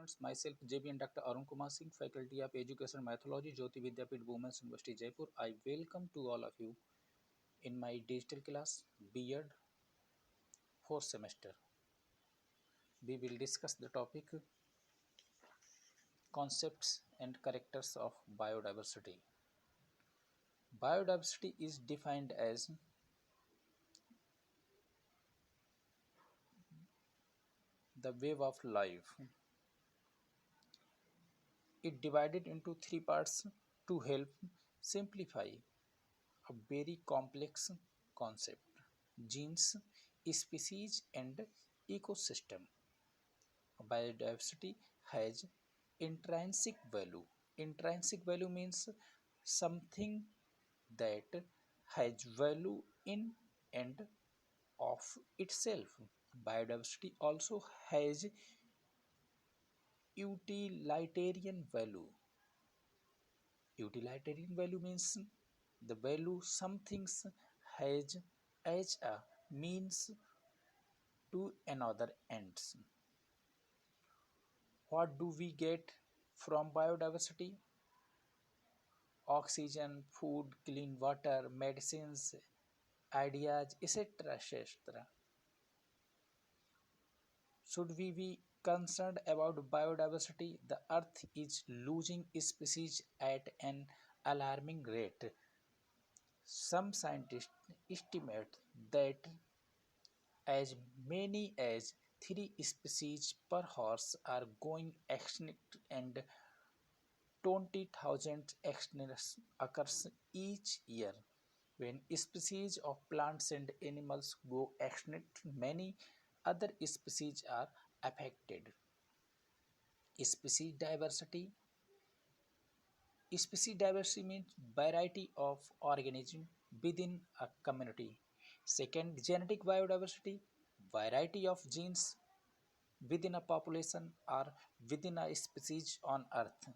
students, myself JB and Dr. Arun Kumar Singh, Faculty of Education Mythology, Jyoti Vidyapeeth Women's University Jaipur. I welcome to all of you in my digital class B.Ed 4th semester. We will discuss the topic concepts and characters of biodiversity. Biodiversity is defined as the wave of life. It divided into three parts to help simplify a very complex concept: genes, species, and ecosystem. Biodiversity has intrinsic value. Intrinsic value means something that has value in and of itself. Biodiversity also has utilitarian value. Utilitarian value means the value some things has as a means to another ends. What do we get from biodiversity? Oxygen, food, clean water, medicines, ideas, etc. etc. Should we be concerned about biodiversity? The earth is losing species at an alarming rate. Some scientists estimate that as many as 3 species per horse are going extinct and 20,000 extinctions occurs each year. When species of plants and animals go extinct, many other species are affected. Species diversity. Species diversity means variety of organisms within a community. Second, genetic biodiversity, variety of genes within a population or within a species on earth.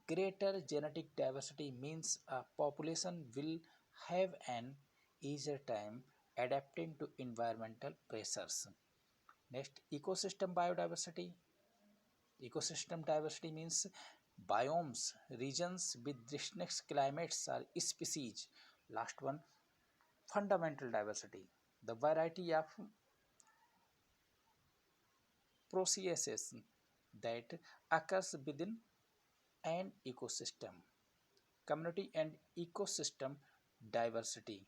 Greater genetic diversity means a population will have an easier time adapting to environmental pressures. Next, ecosystem biodiversity. Ecosystem diversity means biomes, regions with distinct climates or species. Last one, fundamental diversity. The variety of processes that occurs within an ecosystem. Community and ecosystem diversity.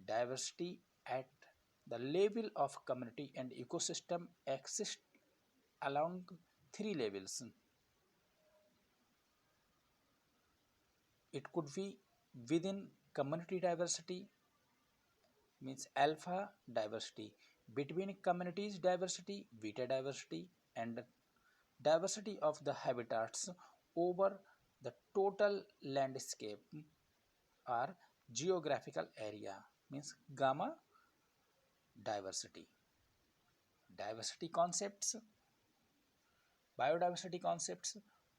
Diversity at the level of community and ecosystem exists along three levels. It could be within community diversity, means alpha diversity, between communities diversity, beta diversity, and diversity of the habitats over the total landscape or geographical area, means gamma diversity. Diversity concepts. Biodiversity concepts,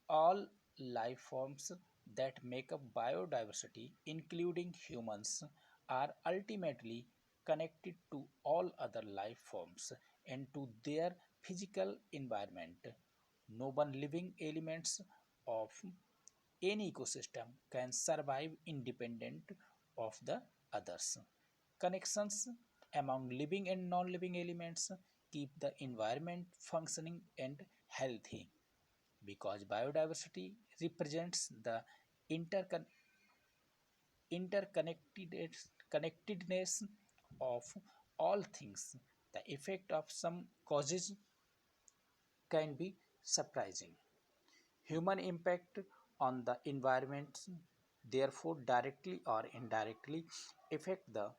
all life forms that make up biodiversity, including humans, are ultimately connected to all other life forms and to their physical environment. No one living elements of any ecosystem can survive independent of the others. Connections among living and non living elements keep the environment functioning and healthy, because biodiversity represents the intercon- interconnectedness of all things. The effect of some causes can be surprising. Human impact on the environment, therefore, directly or indirectly affect the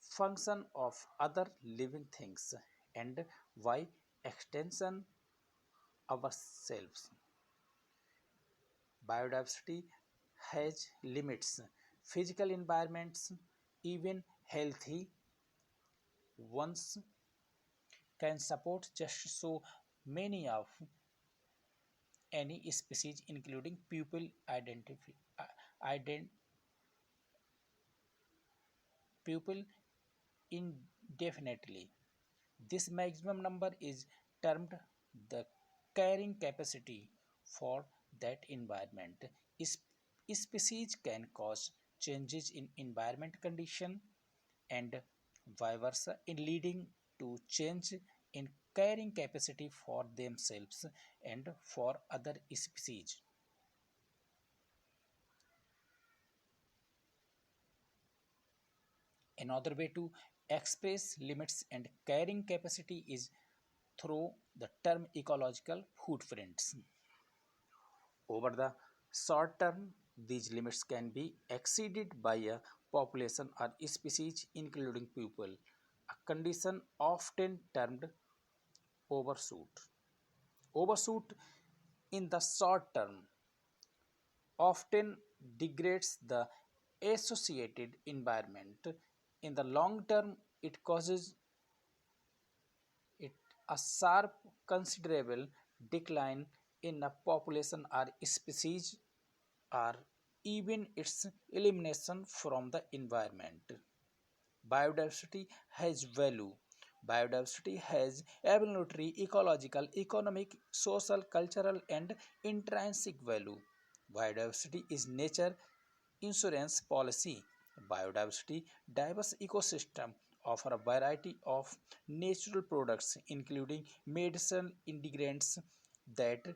function of other living things, and by extension ourselves. Biodiversity has limits. Physical environments, even healthy ones, can support just so many of any species, including ident, pupil indefinitely. This maximum number is termed the carrying capacity for that environment. Is- Species can cause changes in environment condition and vice versa, in leading to change in carrying capacity for themselves and for other species. Another way to express limits and carrying capacity is through the term ecological footprints. Over the short term, these limits can be exceeded by a population or species, including people, a condition often termed overshoot. Overshoot in the short term often degrades the associated environment. In the long term, it causes it a sharp, considerable decline in a population or species, or even its elimination from the environment. Biodiversity has value. Biodiversity has evolutionary, ecological, economic, social, cultural, and intrinsic value. Biodiversity is nature insurance policy. Biodiversity diverse ecosystem offer a variety of natural products, including medicinal ingredients that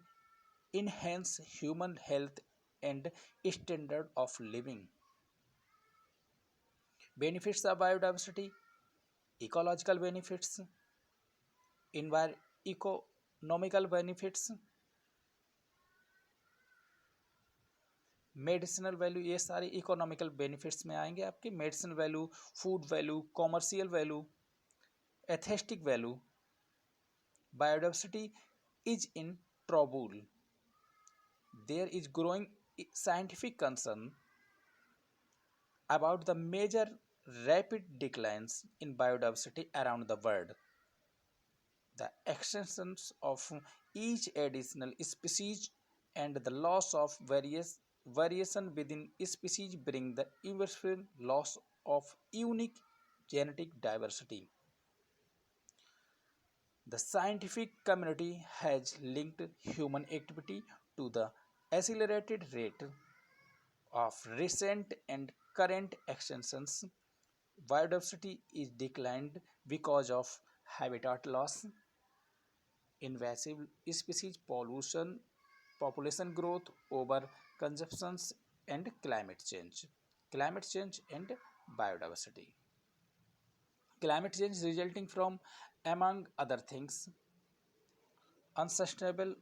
enhance human health and standard of living. Benefits of biodiversity: ecological benefits, economical benefits, medicinal value, ये सारे economical benefits में आएंगे आपके। Medicinal value, food value, commercial value, aesthetic value. Biodiversity is in trouble, there is growing scientific concern about the major rapid declines in biodiversity around the world. The extinctions of each additional species and the loss of various variation within species bring the irreversible loss of unique genetic diversity. The scientific community has linked human activity to the accelerated rate of recent and current extinctions. Biodiversity is declined because of habitat loss, invasive species pollution, population growth, over consumptions, and climate change. Climate change and biodiversity. Climate change resulting from, among other things, unsustainable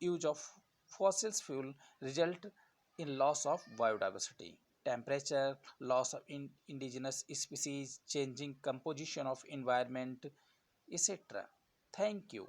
use of fossil fuel result in loss of biodiversity. Temperature, loss of indigenous species, changing composition of environment, etc. Thank you.